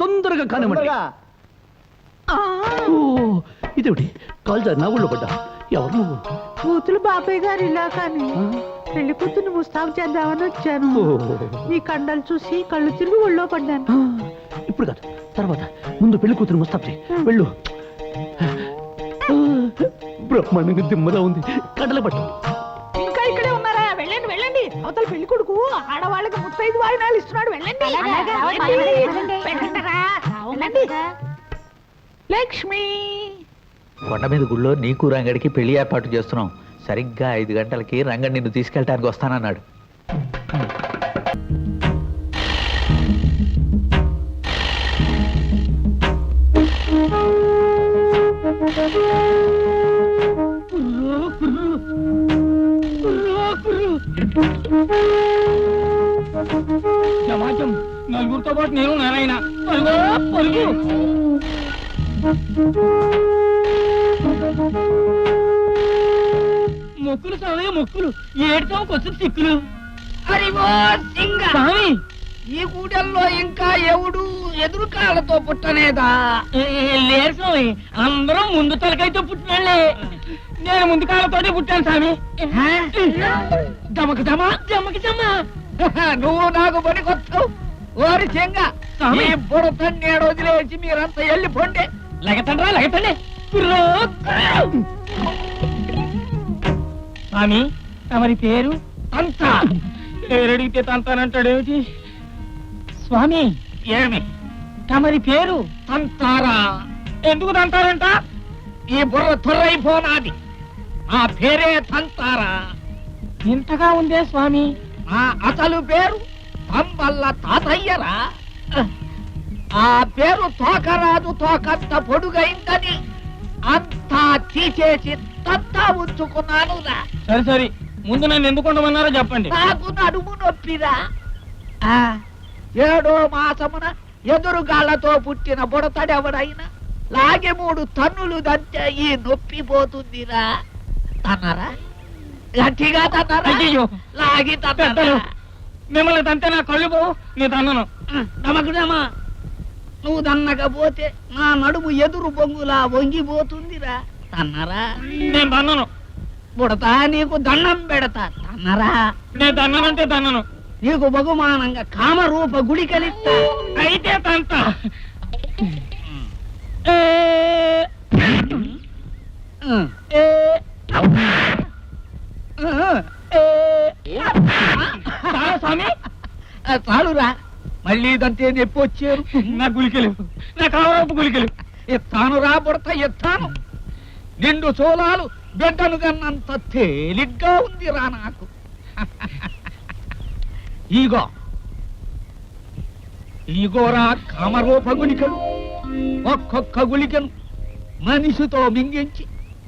తొందరగా కానివ్వండి. ఇదేమిటి కాల్ నా ఊళ్ళో పడ్డా? ఎవరు నువ్వు? కూతురు బాబాయ్ గారు ఇలా కానీ పెళ్లి కూతురు ముస్తాబు చేద్దామని వచ్చాను. నీ కండలు చూసి కళ్ళు తిరిగి ఒళ్ళో పడ్డాను. ఇప్పుడు కాదు, తర్వాత. ముందు పెళ్లి కూతురు ముస్తాబు చేయి. వెళ్ళు. బ్రహ్మాండంగా దిమ్మలా ఉంది. కండల పట్టు. ఇంకా ఇక్కడే ఉన్నారా? వెళ్ళండి వెళ్ళండి. అవతల పెళ్లి కొడుకు ఆడవాళ్ళకి 35 వాయినాలు ఇస్తున్నాడు. వెళ్ళండి. లక్ష్మి, కొండ మీద గుళ్ళో నీకు రంగడికి పెళ్లి ఏర్పాటు చేస్తున్నాం. సరిగ్గా 5 గంటలకి రంగడి నిన్ను తీసుకెళ్ళటానికి వస్తానన్నాడు. సమాజం నలుగురితో పాటు నేను నారాయణ పరుగు. మొక్కులు స్వామి మొక్కులు, ఏడుతాం కొంచెం సిక్కులు. స్వామి, ఈ కూడల్లో ఇంకా ఎవడు ఎదురు కాళ్ళతో పుట్టనేదా? లేరు స్వామి, అందరం ముందు తలకైతే పుట్టినాళ్లే. నేను ముందు కాళ్ళతోనే పుట్టాను స్వామి. జమకి జమ జమకి జమ. నువ్వు నాకు పనికొస్తావు ఓరి చెంగ. మీ బుడతన్నేడు వదిలేసి మీరంతా వెళ్ళిపోండి. లగతండ్రా లగతండి. స్వామి, తమరి పేరు? తంత. పేరడిగితే తంతానంటాడేమిటి స్వామి? ఏమి తమరి పేరు? తంతారా. ఎందుకు తంతారంట? ఈ బుర్ర త్వరైపోనాది. ఆ పేరే తంతారా. ఇంతగా ఉందే స్వామి. ఆ అసలు పేరు తంబల్ల తాతయ్యరా. ఆ పేరు తోకరాదు, తోకంత పొడుగైందని అంతా తీసేసి తంతా ఉంచుకున్నాను. సరే సరే, ముందు నన్ను ఎందుకు ఉండమన్నారో చెప్పండి. నాకు నడుము నొప్పిరా. 7వ మాసమున ఎదురుగాళ్లతో పుట్టిన బుడతడెవడైనా లాగే 3 తన్నులు దంటే ఈ నొప్పి పోతుందిరా. తన్నారా? గట్టిగా తన్నారా? లాగి తన్నారా? మిమ్మల్ని తంతే నా కళ్ళు పోవు. నీ తన్నను. నమ్మకుడమా, నువ్వు దన్నకపోతే నా నడుము ఎదురు బొంగులా వంగిపోతుందిరా. తన్నరా? నేను తన్నను. బుడతా నీకు దండం పెడతా. తన్నరా? నేను తన్ననంటే తన్నను. నీకు బహుమానంగా కామరూప గుడి కలిస్తా. అయితే తంత. స్వామి చాలురా, మళ్ళీ దంతే నొప్పి వచ్చారు. నా గులికలు, నా కామరూప గులికలు ఎత్తాను రా బుడత, ఎత్తాను. నిండు చోళాలు బిడ్డను కన్నంత తేలిగ్గా ఉందిరా నాకు. ఈగోరా కామరూప గులికలు. ఒక్కొక్క గులికను మనిషితో మింగించి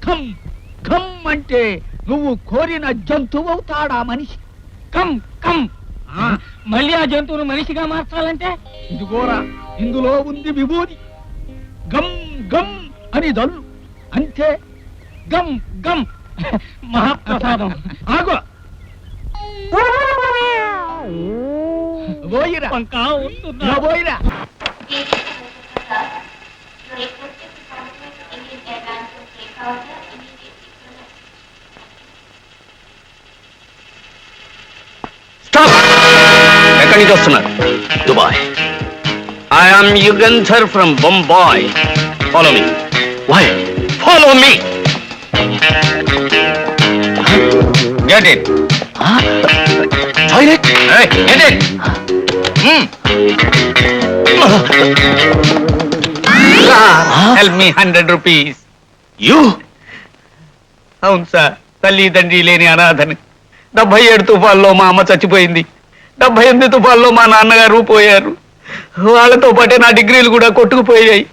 ఖమ్ ఖమ్ అంటే నువ్వు కోరిన జంతువు అవుతాడా మనిషి. Come come. మళ్ళీ ఆ జంతువును మనిషిగా మార్చాలంటే ఇదిగోరా, ఇందులో ఉంది విభూది. గమ్ గమ్ అని దల్లు, అంతే. గమ్ గమ్. మహాప్రసాదం. ఆగో పోయిరా, పోయిరా. ఎక్కడి నుంచి వస్తున్నారు? Dubai. I am Yugandhar from Bombay. Follow me. Why? Follow me. Get it. Toilet. Get it. Help me 100 rupees. You? అవును సార్, తల్లి తండ్రి లేని అనాథని. 77 తుఫాల్లో మా అమ్మ చచ్చిపోయింది. 78 తుఫాల్లో మా నాన్నగారు పోయారు. వాళ్ళతో పాటే నా డిగ్రీలు కూడా కొట్టుకుపోయాయి.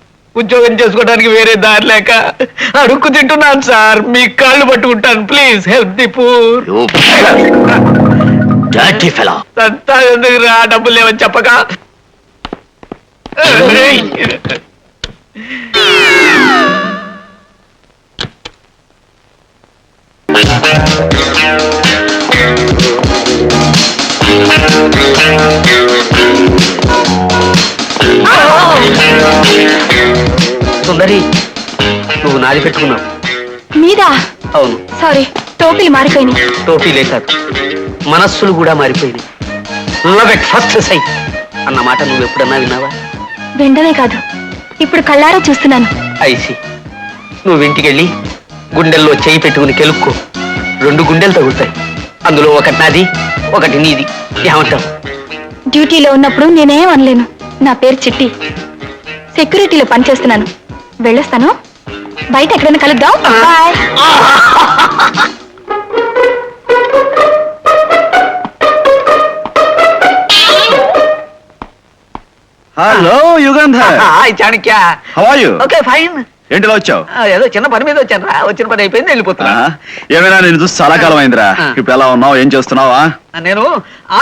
ఉద్యోగం చేసుకోవడానికి వేరే దారి లేక అడుక్కు తింటున్నాను సార్. మీ కాళ్ళు పట్టుకుంటాను. Please help the poor. ఎందుకు రా, డబ్బులు లేవని చెప్పక. సుందరి, నువ్వు నాది పెట్టుకున్నావు. మీదా? అవును. సారీ, టోపీలు మారిపోయినాయి. టోపీలే కాదు, మనస్సులు కూడా మారిపోయినాయి. లవ్ ఎట్ ఫస్ట్ సైట్ అన్న మాట నువ్వు ఎప్పుడన్నా విన్నావా? వెంటనే కాదు, ఇప్పుడు కళ్ళారా చూస్తున్నాను. ఐసి, నువ్వు ఇంటికెళ్ళి గుండెల్లో చేయి పెట్టుకుని కెలుక్కో. 2 గుండెలు తగులుతాయి, అందులో ఒకటి నాది, ఒకటి నీది. ఏమంటావు? డ్యూటీలో ఉన్నప్పుడు నేనేం అనలేను. నా పేరు చిట్టి, సెక్యూరిటీలో పనిచేస్తున్నాను. వెళ్ళొస్తాను. బయట ఎక్కడైనా కలుద్దాం. Bye. Hello Yugandhar, hi Chanakya. How are you? Okay fine. ఏంటిలా వచ్చావు? ఏదో చిన్న పని మీద వచ్చాను రా. వచ్చిన పని అయిపోయింది, వెళ్ళిపోతున్నా. ఏమైనా నేను చూసి చాలా కాలం అయిందిరా. ఇప్పుడు ఎలా ఉన్నావు? ఏం చేస్తున్నావా? నేను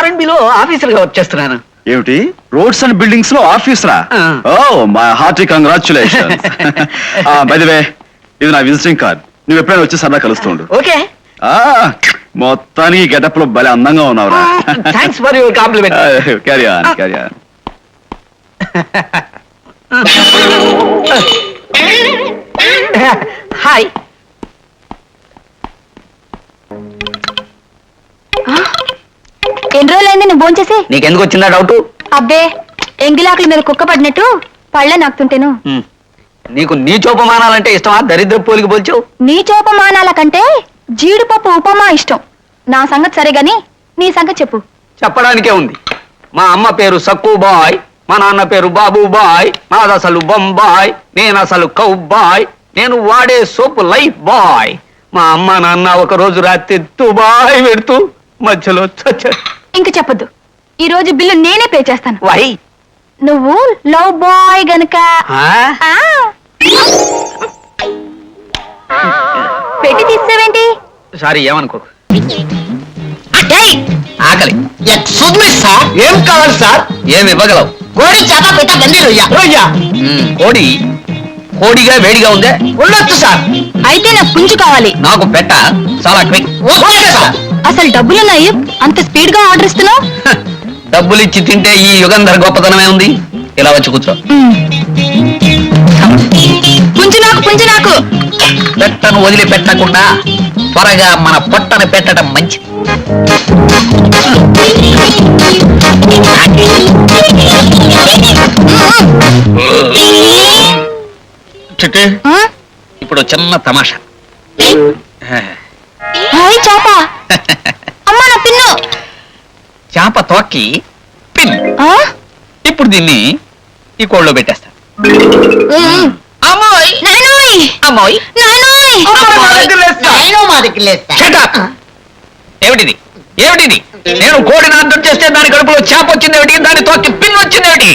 R&B లో ఆఫీసర్ గా వర్క్ చేస్తున్నాను. ఏమిటి, రోడ్స్ అండ్ బిల్డింగ్స్ లో ఆఫీస్ రా? Oh my hearty congratulations. By the way, ఇది నా విజిటింగ్ కార్డ్. నువ్వు ఎప్పుడైనా వచ్చి సరదా కలుస్తుండు. ఓకే. మొత్తానికి గెటప్ లో భలే అందంగా ఉన్నావురా. Thanks for your compliment. Carry on, carry on. Hi. ఎన్ని రోజులైంది నువ్వు భోంచేసి? నీకెందుకు వచ్చిందా డౌట్? అబ్బే, ఎంగిలాకుల మీద కుక్క పడినట్టు పళ్ళ నాకుతుంటేను. నీకు నీ చోపమానాలంటే ఇష్టమా? దరిద్ర పోలికి పోల్చావు. నీ చోపమానాల కంటే జీడిపప్పు ఉపమా ఇష్టం. నా సంగతి సరే గాని నీ సంగతి చెప్పు. చెప్పడానికే ఉంది. మా అమ్మ పేరు సక్కు బాయ్, మా నాన్న పేరు బాబు బాయ్, నాది అసలు బొంబాయ్, నేను అసలు కౌ బాయ్, నేను వాడే సోపు లైఫ్ బాయ్. మా అమ్మ నాన్న ఒక రోజు రాత్రి తుబాయ్ పెడుతూ మధ్యలో చచ్చారు. ఇంక చెప్పొద్దు. ఈ రోజు బిల్లు నేనే పే చేస్తాను. వై? నువ్వు లవ్ బాయ్ గనక. ఆ. పెట్టి తీసేవేంటి? సారీ, ఏమనుకో. ఆకలి. ఏం కావాలి సార్? ఏమి ఇవ్వగలవు? కోడి చేప పెట్ట గండి రొయ్య. కోడి కోడిగా వేడిగా ఉందే? ఉండొచ్చు సార్. అయితే నాకు పుంజు కావాలి. నాకు పెట్ట చాలా క్విక్. Okay sir. అసలు డబ్బులున్నాయి, అంత స్పీడ్ గా ఆర్డర్ ఇస్తున్నావు? డబ్బులు ఇచ్చి తింటే ఈ యుగంధర్ గొప్పతనమే ఉంది. ఇలా వచ్చి కూర్చో. పుంజు నాకు, పుంజు నాకు. పెట్టను వదిలిపెట్టకుండా త్వరగా మన పొట్టను పెట్టడం మంచిది. చిట్టి, ఆ? ఇప్పుడు చిన్న తమాషా. హాయ్ చేప. అమ్మా నా పిన్ను. చేప తోక్కి పిన్. ఆ? ఇప్పుడు దీన్ని ఈ కోళ్ళలో పెట్టేస్తా. అమ్మోయ్ నాయనోయ్, అమ్మోయ్, నాయనోయ్. నేను మా దగ్గర లేస్తా. Shut up! ఏమిటిది? ఏమిటిది? నేను కోడిని అర్థం చేస్తే దాని కడుపులో చేప వచ్చింది ఏమిటి? దాని తోక్కి పిన్ వచ్చింది ఏమిటి?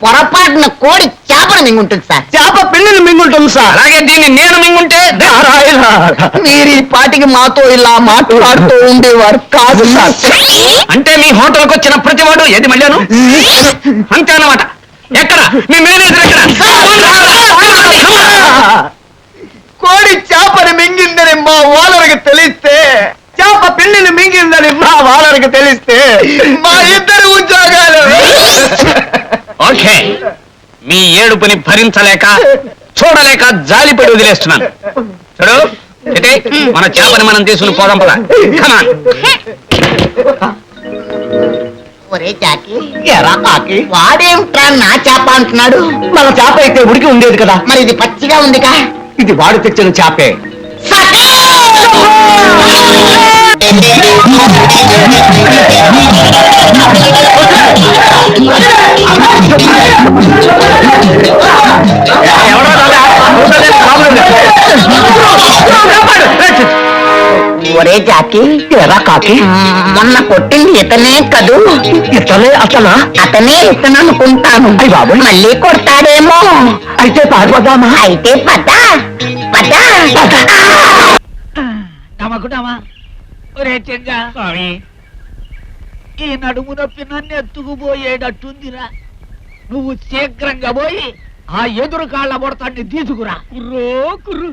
పొరపాటున కోడి చేపను మింగుంటుంది సార్. చేప పిన్నిని మింగుంటుంది సార్. అలాగే దీన్ని నేను మింగుంటే మీరు ఈ పాటికి మాతో ఇలా మాట్లాడుతూ ఉండేవారు కాదు సార్. అంటే మీ హోటల్కి వచ్చిన ప్రతివాడు ఏది మళ్ళాను అంతే అన్నమాట. ఎక్కడ మీ మేనేజర్ ఎక్కడ? కోడి చేపని మింగిందని మా వాళ్ళకి తెలిస్తే, చేప పిల్లిని మింగిందని మా వాళ్ళకి తెలిస్తే మా ఇద్దరు ఉద్యోగాలు. ఓకే, మీ ఏడుపుని భరించలేక చూడలేక జాలిపడి వదిలేస్తున్నాను. చూడు చిట్టి, మన చేపని మనం తీసుకుని పోదాం పద. Come on. ఒరే జాకి, ఎరా కాకి, వాడేమిట్రా నా చేప అంటున్నాడు? మన చేప అయితే ఉడికి ఉండేది కదా, మరి ఇది పచ్చిగా ఉందిగా. ఇది వాడు తెచ్చిన చేపే. ఒరే జాకి, ఎరా కాకి, మొన్న కొట్టింది ఇతనే కదూ? ఇతనే అతనా? అతనే ఇతను అనుకుంటాను. మళ్ళీ కొడతాడేమో. అయితే పారిపోదామా? అయితే పద పద. నమ్మకున్నావా? ఒరే చెంగా, ఈ నడుము నొప్పి నన్ను ఎత్తుకుపోయేటట్టుందిరా. నువ్వు శీఘ్రంగా పోయి ఆ ఎదురు కాళ్ళ బొడతాన్ని తీసుకురా. కుర్రు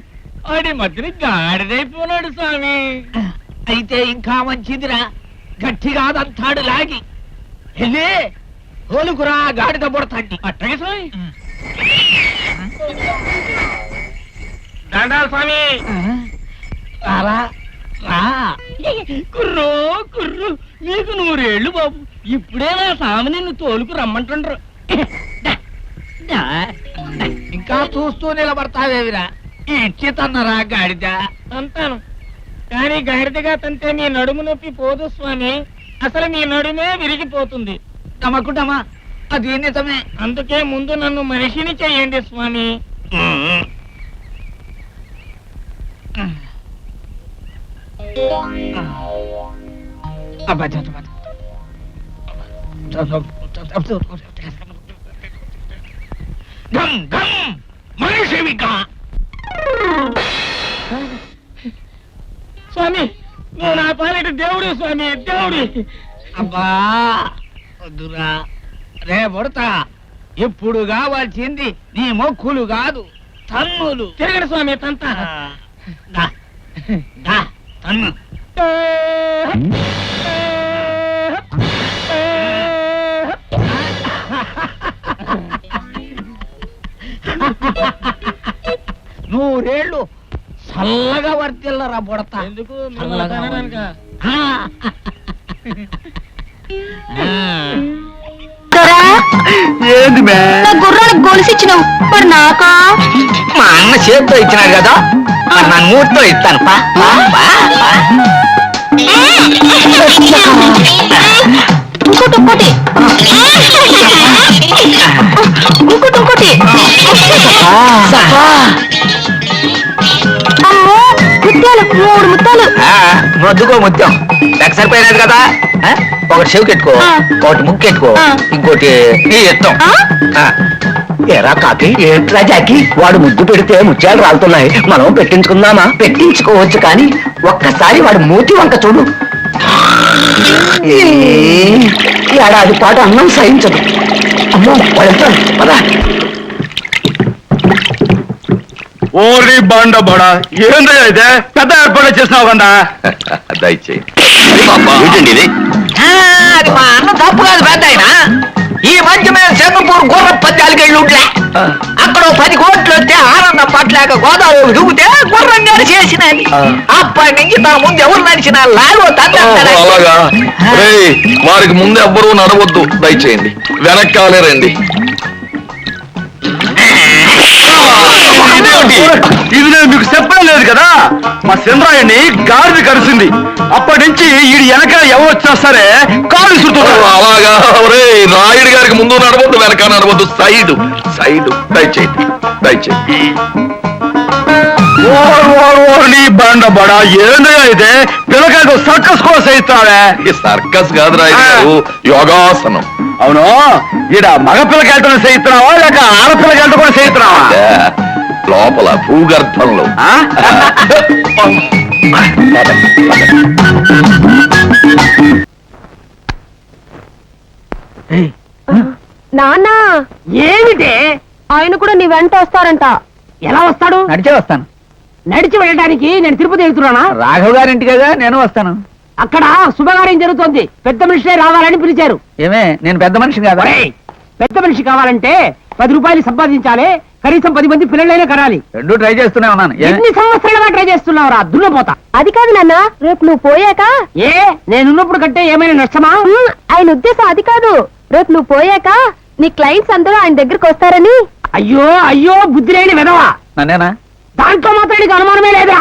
ఆడి మధ్యన గాడిదైపోనాడు స్వామి. అయితే ఇంకా మంచిదిరా, గట్టిగా అదంతాడు లాగి వెళ్ళి హోలుకురా గాడిద బొడతాండి. అట్టగే స్వామి. దండాలు స్వామి. రారా రా. కుర్రో కుర్రు, నీకు 100 ఏళ్ళు బాబు. ఇప్పుడే నా స్వామి నిన్ను తోలుకు రమ్మంటుండ్రు. ఇంకా చూస్తూ నిలబడతావేవిరా? ఇచ్చి తన్నరా గాడిద. అంతాను కానీ గాడిదగా తంతే మీ నడుము నొప్పి పోదు స్వామి. అసలు మీ నడుమే విరిగిపోతుంది. నమ్మకుంటామా? అది నిజమే. అందుకే ముందు నన్ను మనిషిని చెయ్యండి స్వామి. అబ్బా గమ్ గమ్ మనిషివిగా. స్వామి నువ్వు నా పాలిట దేవుడు స్వామి, దేవుడి. అబ్బా వద్దురా రే బుడతా. ఇప్పుడు కావాల్సింది నీ మొక్కులు కాదు, తన్నులు. తిరగడు స్వామి తంత. దా, దా, తన్ను. నూరేళ్ళు చల్లగా వర్తిల్లరా బుడతా. ఎందుకు చల్లగా చల్లగా ఆ. ఏంది మే నా గుర్రానికి గొలుసిచ్చినావు మరి నాకా? మా అన్న చేతితో ఇచ్చినాడు కదా, మరి నా మూటితో ఇస్తాను. పా, పా, పా, పా. ఇంకోటి ఇంకోటి ఇంకోటి అమ్మో ముత్యాలు 3 ముత్యాలు. మొద్దుకో ముత్యం లెక్క సరిపోయినది కదా. ఒకటి చెవికెట్టుకో, ఒకటి ముక్కెట్టుకో, ఇంకోటి నీ ఇష్టం. ఎరా కాకి, ఏంట్రా జాకి? వాడు ముద్దు పెడితే ముత్యాలు రాలుతున్నాయి, మనం పెట్టించుకుందామా? పెట్టించుకోవచ్చు, కానీ ఒక్కసారి వాడు మూతి వంక చూడు. ఏడాది పాటు అన్నం సహించదు. అమ్మో వెళ్తాను పదా. ఓరి బండ బడా, ఏందో అయితే పెద్ద ఏర్పాటు చేసినావు కదా. దయచేయి. ఏంటండి ఇది? అది మా అన్న తప్పు కాదు పెద్ద ఆయన. ఈ మధ్య మేము సింగపూర్ గుర్ర పద్యాలకి వెళ్ళి ఉంటే అక్కడ 10 కోట్లు వస్తే ఆనందం పట్టలేక గోదావరి దూకితే గుర్రం గారు చేసినది. అప్పటి నుంచి తన ముందు ఎవరు నడిచిన లాగో అలాగా? వారికి ముందు ఎవ్వరూ నడవద్దు, దయచేయండి. వెనక్కాలే రండి. ఇది నేను మీకు చెప్పడం లేదు కదా. మా చంద్రాయణి గాడిని కలిసింది. అప్పటి నుంచి ఈ వెనక ఎవరు వచ్చినా సరే కాలు సుడుతున్నారు. అలాగా? రాయుడు గారికి ముందు నడవద్దు, వెనక నడవద్దు, సైడ్ సైడ్. దయచేయండి, దయచేయండి. నీ బండ బడా, ఏందో అయితే పిల్లకాయకు సర్కస్ కూడా చేయిస్తావే. ఈ సర్కస్ కాదు రాయుడు గారు, యోగాసనం. అవును, ఈడ మగ పిల్లకాయలతో చేయిస్తున్నావా లేక ఆడపిల్లకాయలతో కూడా చేయిస్తున్నావా? లోపల భూగర్భంలో. నాన్న ఏమిటే? ఆయన కూడా నీ వెంట వస్తారంట. ఎలా వస్తాడు? నడిచే వస్తాను. నడిచి వెళ్ళడానికి నేను తిరుపతి వెళ్తున్నానా? రాఘవ్ గారింటి కదా, నేను వస్తాను. అక్కడ శుభకార్యం జరుగుతోంది, పెద్ద మనిషే రావాలని పిలిచారు. ఏమే, నేను పెద్ద మనిషిని కదా. ఒరేయ్, పెద్ద మనిషి కావాలంటే 10 రూపాయలు సంపాదించాలి, కనీసం 10 మంది పిల్లలైనా కనాలి. రెండు ట్రై చేస్తూనే ఉన్నాను. ఎన్ని సంవత్సరాలుగా ట్రై చేస్తున్నావురా దున్నపోతా? అది కాదు నాన్న, రేపు నువ్వు పోయాక. ఏ నేనున్నప్పుడు కంటే ఏమైనా నష్టమా? ఆయన ఉద్దేశం అది కాదు. రేపు నువ్వు పోయాక నీ క్లయింట్స్ అందరూ ఆయన దగ్గరకు వస్తారని. అయ్యో అయ్యో, బుద్ధి లేని విధవా. నన్నేనా? దాంట్లో మాత్రం నీకు అనుమానమే లేదా?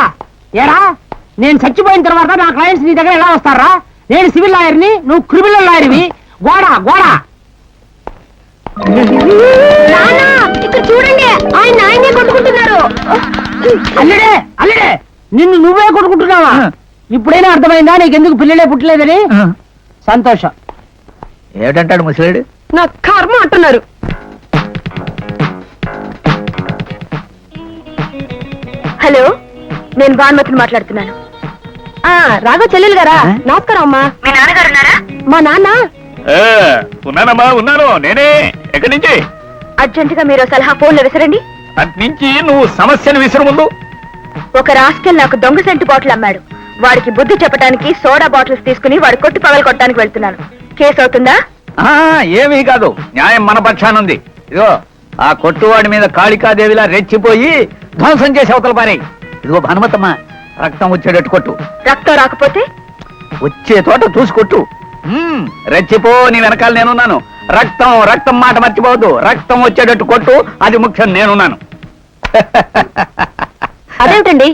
ఏరా, నేను చచ్చిపోయిన తర్వాత నా క్లయింట్స్ నీ దగ్గర ఎలా వస్తారా? నేను సివిల్ లాయర్ని, నువ్వు క్రిమినల్ లాయర్వి. గోడా గోడా. నాన్న, ఇక్కడ చూడండి, ఆయనే కొట్టుకుంటున్నారు. అల్లుడే అల్లుడే, నిన్ను నువ్వే కొట్టుకుంటున్నావా? ఇప్పుడైనా అర్థమైందా నీకెందుకు పిల్లలే పుట్టలేదని? సంతోషం. ఏమిటంటాడు ముసలాడు? నా కర్మ అంటున్నారు. హలో, నేను భానుమతిని మాట్లాడుతున్నాను. రాఘవ చెల్లెలు గారా? నమస్కారం అమ్మా. మీ నాన్నగారు ఉన్నారా? మా నాన్న ఉన్నానమ్మా, ఉన్నాను. నేనే. ఎక్కడి నుంచి? అర్జెంటుగా మీరు సలహా ఫోన్లో విసరండి. అటు నుంచి నువ్వు సమస్యను విసురు ముందు. ఒక రాస్కెల్ నాకు దొంగ సెంటు బాటిల్ అమ్మాడు. వాడికి బుద్ధి చెప్పడానికి సోడా బాటిల్స్ తీసుకుని వాడి కొట్టు పగలు కొట్టడానికి వెళ్తున్నాను. కేసు అవుతుందా? ఏమీ కాదు, న్యాయం మన పక్షానుంది. ఇదిగో, ఆ కొట్టువాడి మీద కాళికాదేవిలా రెచ్చిపోయి ధ్వంసం చేసి అవతల పారే. ఇదిగో భానుమతమ్మ, రక్తం వచ్చేటట్టు కొట్టు. రక్తం రాకపోతే వచ్చే తోట చూసుకొట్టు. రెచ్చిపో, నీ వెనకాల నేనున్నాను. రక్తం రక్తం మాట మర్చిపోవద్దు. రక్తం వచ్చేటట్టు కొట్టు, అది ముఖ్యం, నేనున్నాను. అదేమిటండి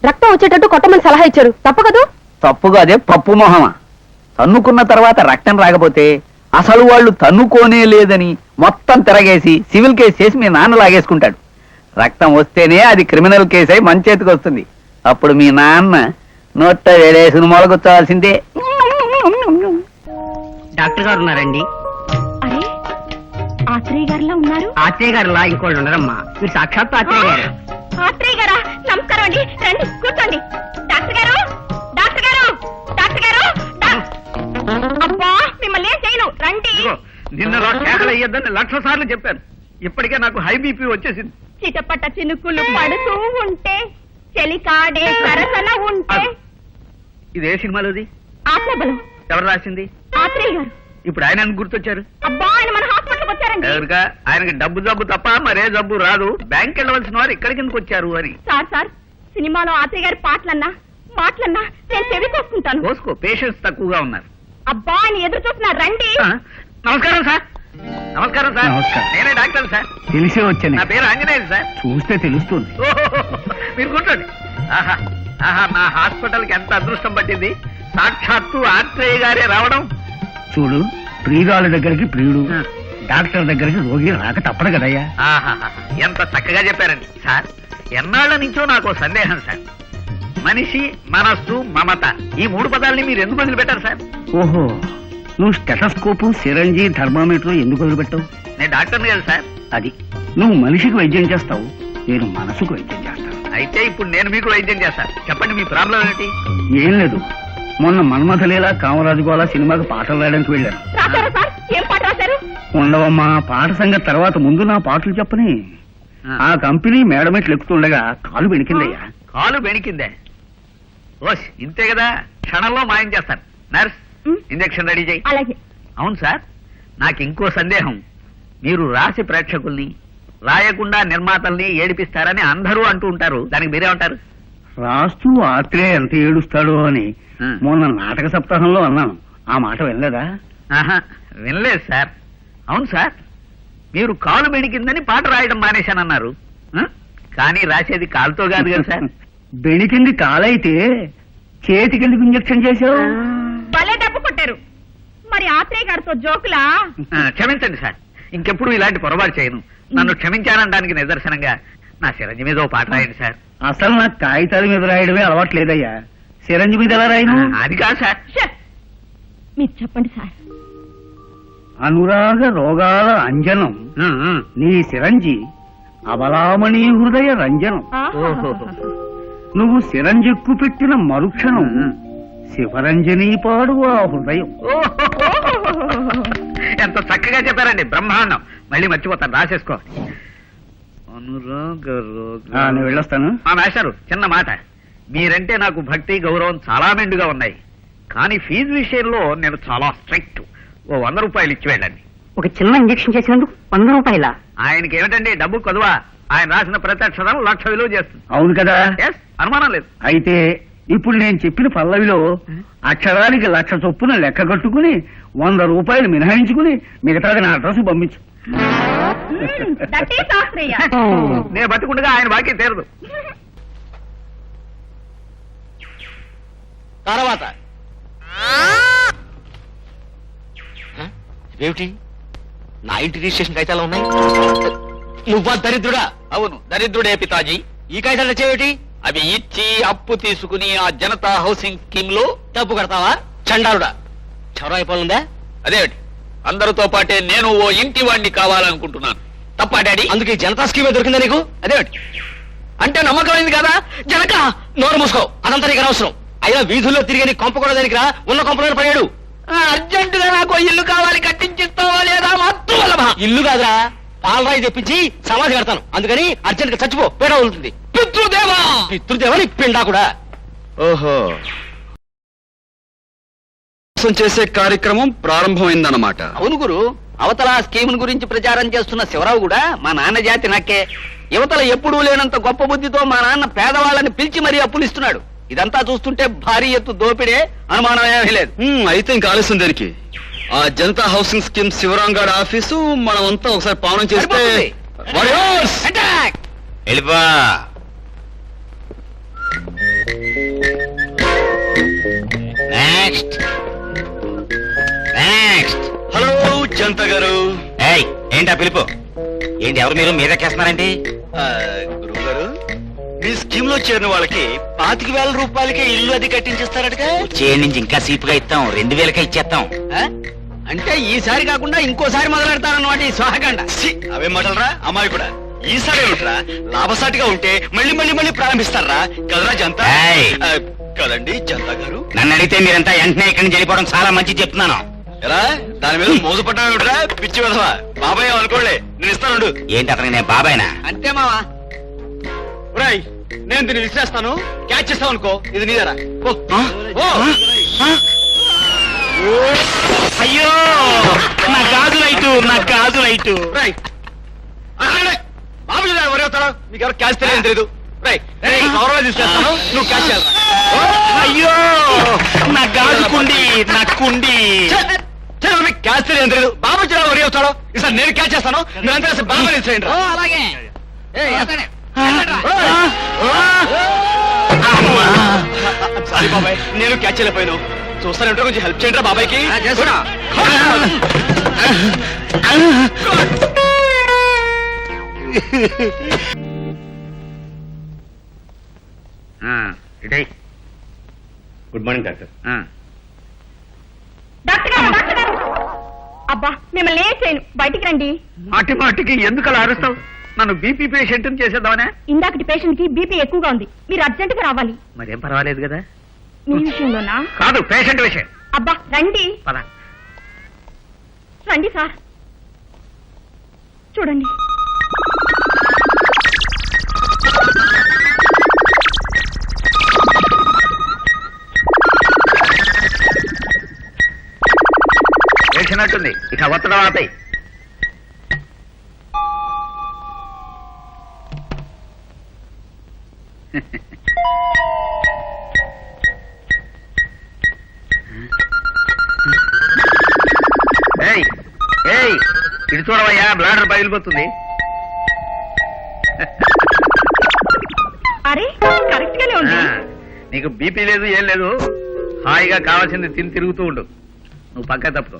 రక్తం వచ్చేటట్టు కొట్టమని సలహా ఇచ్చారు, తప్పు కదూ? తప్పుగా అదే పప్పు మొహమా. తన్నుకున్న తర్వాత రక్తం రాకపోతే అసలు వాళ్ళు తన్నుకోనే లేదని మొత్తం తిరగేసి సివిల్ కేసు చేసి మీ నాన్న లాగేసుకుంటాడు. రక్తం వస్తేనే అది క్రిమినల్ కేసు అయి మన చేతికి వస్తుంది. అప్పుడు మీ నాన్న నోట వేడేసుకుని మొలగొచ్చాల్సిందే. డాక్టర్ గారు ఉన్నారండి. అరే ఆత్రేయ గారిలా ఉన్నారు. ఆత్రేయ గారులా ఇంకోళ్ళు ఉండరమ్మా, మీరు సాక్షాత్తు ఆత్రేయ గారు. ఆత్రేయ గారా, నమస్కారం అండి. రండి కూర్చోండి. డాక్టర్ గారు, డాక్టర్ గారు, డాక్టర్ గారు. అబ్బా మిమ్మల్ని ఏం చేయను, రండి. నిన్న కేకలు అయ్యొద్దని 1,00,000 సార్లు చెప్పాను. ఇప్పటికే నాకు హై బీపీ వచ్చేసింది. చిటపట చినుకులు పడుతూ ఉంటే, చెలికాడే సరసన ఉంటే. ఇదే సినిమాలోది? ఆత్మబలం. ఎవరు రాసింది? ఆత్రేయ గారు. ఇప్పుడు ఆయన ఎందుకు గుర్తొచ్చారు? అబ్బా ఆయన మన హాస్పిటల్కి వచ్చారండి. ఎవరుగా? ఆయనకి డబ్బు జబ్బు తప్ప మరే జబ్బు రాదు. బ్యాంక్ వెళ్ళవలసిన వారు ఇక్కడికి ఎందుకు వచ్చారు అని. సార్ సినిమాలో ఆత్రేయ గారి మాటలన్నా నేను చెవి కోసుకుంటాను. కోసుకో, పేషెన్స్ తక్కువగా ఉన్నారు. అబ్బా ఆయన ఎదురు చూస్తున్నారు, రండి. నమస్కారం సార్. నమస్కారం సార్. నమస్కారం. నేనే డాక్టర్ సార్. తెలిసే వచ్చాను. నా పేరు ఆంజనేయులు సార్. చూస్తే తెలుస్తుంది. మీరు కూర్చోండి. ఆహా ఆహా, నా హాస్పిటల్ కి ఎంత అదృష్టం పట్టింది. సాక్షాత్తు ఆత్రేయ గారే రావడం. చూడు, ప్రియురాల దగ్గరికి ప్రియుడు, డాక్టర్ దగ్గరికి రోగి రాక తప్పదు కదయ్యా. ఆహా, ఎంత చక్కగా చెప్పారండి సార్. ఎన్నాళ్ల నుంచో నాకు సందేహం సార్. మనిషి, మనస్సు, మమత, ఈ 3 పదాలని మీరు ఎందుకు వదిలిపెట్టారు సార్? ఓహో, నువ్వు స్టెటస్కోపు, సిరంజి, థర్మామీటర్ ఎందుకు వదిలిపెట్టావు? నేను డాక్టర్ని కదా సార్. అది నువ్వు మనిషికి వైద్యం చేస్తావు, నేను మనసుకు వైద్యం చేస్తాను. అయితే ఇప్పుడు నేను మీకు వైద్యం చేస్తాను. చెప్పండి, మీ ప్రాబ్లం ఏంటి? ఏం లేదు, మొన్న మన్మథలీల కామరాజు గోళ సినిమాకి పాటలు రాయడానికి వెళ్ళాను. రాశారా సార్? ఏం పాట రాశారు? ఉండవమ్మా, పాట సంగతి తర్వాత, ముందు నా పాటలు చెప్పని. ఆ కంపెనీ మేడమెట్లు ఎక్కుతుండగా కాలు బెణికిందయ్యా. కాలు బెణికిందే? ఓస్, ఇంతే కదా, క్షణంలో మాయం చేస్తాను. నర్స్, ఇంజెక్షన్ రెడీ చేయి. అలాగే. అవును సార్, నాకు ఇంకో సందేహం. మీరు రాసి ప్రేక్షకుల్ని, రాయకుండా నిర్మాతల్ని ఏడిపిస్తారని అందరూ అంటూ ఉంటారు. దానికి మీరేమంటారు? రాస్తూ ఆత్రేయ ఎంత ఏడుస్తాడో అని మొన్న నాటక సప్తాహంలో అన్నాను. ఆ మాట వెళ్ళలేదా? ఆహా, వినలేదు సార్. అవును సార్, మీరు కాలు బెణికిందని పాట రాయడం మానేశానన్నారు. కానీ రాసేది కాలుతో కాదు కదా సార్. బెణికింది కాలైతే చేతికెందుకు ఇంజక్షన్ చేశావు? భలే డబ్బు కొట్టారు. మరి ఆత్రేయ గారితో జోకులా? క్షమించండి సార్, ఇంకెప్పుడు ఇలాంటి పొరపాటు చేయను. నన్ను క్షమించానడానికి నిదర్శనంగా నా సిరంజి మీద ఓ పాట రాయండి సార్. అసలు నాకు కాగితాల మీద రాయడమే అలవాట్లేదయ్యా. సిరంజి మీద ఎలా రాయను? అది కాదు సార్. మీరు చెప్పండి సార్. అనురాగ రోగాల అంజనం నీ సిరంజి, అబలామణి హృదయ రంజనం. నువ్వు సిరంజెక్కు పెట్టిన మరుక్షణం శివరంజనీ పాడు ఆ హృదయం. ఎంత చక్కగా చెప్పారండి, బ్రహ్మాండం. మళ్ళీ మర్చిపోతాను, రాసేసుకో. అనురాగ నేను వెళ్ళొస్తాను. మాస్టారు, చిన్న మాట. మీరంటే నాకు భక్తి, గౌరవం చాలా మెండుగా ఉన్నాయి. కానీ ఫీజు విషయంలో నేను చాలా స్ట్రిక్ట్. ఓ 100 రూపాయలు ఇచ్చి వెళ్ళండి. ఒక చిన్న ఇంజెక్షన్ చేసినందుకు 100 రూపాయల? ఆయనకి ఏమిటండి డబ్బు కొదువా? ఆయన రాసిన ప్రతి అక్షరం 1,00,000 విలువ చేస్తుంది. అవును కదా? అనుమానం లేదు. అయితే ఇప్పుడు నేను చెప్పిన పల్లవిలో అక్షరానికి 1,00,000 చొప్పున లెక్క కట్టుకుని 100 రూపాయలు మినహాయించుకుని మిగతాది నా అడ్రస్ పంపించు. నేను బతికుండగా ఆయన బాకీ తీరదు. తర్వాత ఏమిటి, నా ఇంటి రిజిస్ట్రేషన్ కాగితాలు ఉన్నాయి? నువ్వా దరిద్రుడా? అవును, దరిద్రుడే పితాజీ. ఈ కాగితాలు తెచ్చేవిటి? అవి ఇచ్చి అప్పు తీసుకుని ఆ జనతా హౌసింగ్ స్కీమ్ లో డబ్బు కడతావా? చండాలుడా, చొరవ అయిపోయిందా? అదేమిటి, అందరితో పాటే నేను ఓ ఇంటి వాడిని కావాలనుకుంటున్నాను. తప్పా డాడీ? అందుకే జనతా స్కీమే దొరికిందా నీకు? అదేమిటి అంటే నమ్మకమైంది కదా? జనక నోరు మూసుకో, అదంతా నీకు అనవసరం. అయినా వీధుల్లో తిరిగి నీ కొంప కూడా దానికి రా, ఉన్న కొంపలో పడాడు. అర్జెంటుగా నాకు ఇల్లు కావాలి, కట్టించిస్తావా లేదా? మాత్రం వల్లభా. ఇల్లు కాదురా, పాలరాయి తెప్పించి సమాధి కడతాను. అందుకని అర్జెంట్ గా చచ్చిపో, పేడ వదులుతుంది. పితృదేవా! పితృదేవా నీ పిండా కూడా. ఓహో, చేసే కార్యక్రమం ప్రారంభమైందన్నమాట. అవును గురు, అవతల స్కీమ్ గురించి ప్రచారం చేస్తున్న శివరావు కూడా మా నాన్న జాతి నక్కే. యువతల ఎప్పుడూ లేనంత గొప్ప బుద్ధితో మా నాన్న పేదవాళ్ళని పిలిచి మరీ అప్పులు ఇస్తున్నాడు. ఇదంతా చూస్తుంటే భారీ ఎత్తు దోపిడే, అనుమానం ఏమీ లేదు. అయితే ఇంకా ఆలస్యం దేనికి? ఆ జనతా హౌసింగ్ స్కీమ్ శివరాంగాడ్ ఆఫీసు మనమంతా ఒకసారి పావనం చేస్తే సరిపోతుంది. Warriors! Attack! వెళ్ళిపో. Next next. హలో జనతా గారు. ఏయ్, ఏంటా పిలుపు? ఏంటి, ఎవరు మీరు మీదకేస్తున్నారండి? గురువు గారు, మీ స్కీమ్ లో చేరిన వాళ్ళకి 25,000 రూపాయలకే ఇల్లు అది కట్టించేస్తారటగా? వచ్చే నుంచి ఇంకా సీపుగా ఇస్తాం, 2,000కే ఇచ్చేస్తాం. ఆ? అంటే ఈసారి కాకుండా ఇంకోసారి మొదలెడతారన్నమాట ఈ స్వాహకాండ. అవే మాటలరా అమ్మాయి కూడా. ఈసారి ఏమిట్రా, లాభసాటిగా ఉంటే మళ్ళీ మళ్ళీ మళ్ళీ ప్రారంభిస్తారా? కదరా జనతా? ఏయ్! కదండి జనతా గారు. నన్ను అడిగితే మీరంతా వెంటనే ఇక్కడి నుంచి వెళ్ళిపోవడం చాలా మంచి చెప్తున్నాను. ఎలా దాని మీద మోజు పడ్డా పిచ్చి విధవా? బాబాయ్ అనుకోలే, నేను ఇస్తాను. ఏంటి అతనికి నేను బాబాయ్నా? అంతే మావా. రాయ్, నేను దీన్ని విసిరేస్తాను, క్యాచ్ చేస్తావు అనుకో, ఇది నీదరా. అయ్యో, నా గాజు లైటు. రాయ్, బాబు ఎవరు అవుతారా? మీకు ఎవరు క్యాచ్ తెలియదు తెలీదు. రాయ్, గౌరవం తీసుకెళ్తాను, నువ్వు క్యాచ్ చేయాలి. అయ్యో, నా గాజు కుండి. క్యాచ్ తెలియదు తెలీదు. బాబు ఎవరు అవుతాడో ఈసారి నేను క్యాచ్ చేస్తాను, మీరంతా కలిసి బాబా తీసేయండి. ఓ అలాగే. వేస్తానే. సారీ బాబాయ్, నేను క్యాచ్ చేయలేకపోయాను. చూస్తానంటే కొంచెం హెల్ప్ చేయండి బాబాయ్కి. చేస్తున్నా. Good morning doctor. డాక్టర్ గారు అబ్బా, మిమ్మల్ని ఏం చేయను, బయటికి రండి. మాటి మాటికి ఎందుకు అలా అరుస్తావు? నన్ను బీపీ పేషెంట్ చేసేద్దామనే? ఇందాకటి పేషెంట్ కి బీపీ ఎక్కువగా ఉంది, మీరు అర్జెంట్ గా రావాలి. మరేం పర్వాలేదు కదా? మీ విషయంలోనా? కాదు, పేషెంట్ విషయం. అబ్బా రండి. పద. రండి సార్, చూడండి. వేసినట్టుంది, ఇక ఒత్తడం ఆపై. ఏయ్ ఏయ్, ఇటు చూడవయ్యా, బ్లాడర్ పగిలిపోతుంది. అరే, కరెక్ట్ గానే ఉంది. నీకు బీపీ లేదు, ఏం లేదు. హాయిగా కావాల్సింది తిని తిరుగుతూ ఉండు. నువ్వు పక్క తప్పుకో.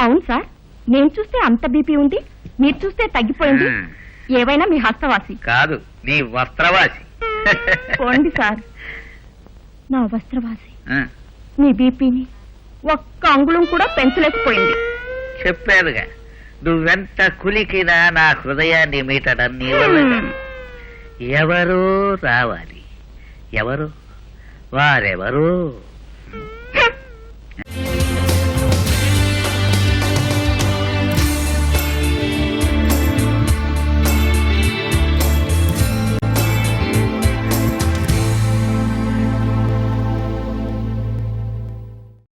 అవును సార్, నేను చూస్తే అంత బీపీ ఉంది, మీరు చూస్తే తగ్గిపోయింది. ఏవైనా మీ హస్తవాసి కాదు, నీ వస్త్రవాసి. పోండి సార్, నా వస్త్రవాసి ఆ, మీ బీపీని ఒక్క అంగుళం కూడా పెంచలేకపోయింది. చెప్పానుగా, నువ్వెంత కులికినా నా హృదయాన్ని మీటడం నీ వల్ల కాదు. ఎవరో రావాలి. ఎవరు? వారెవరో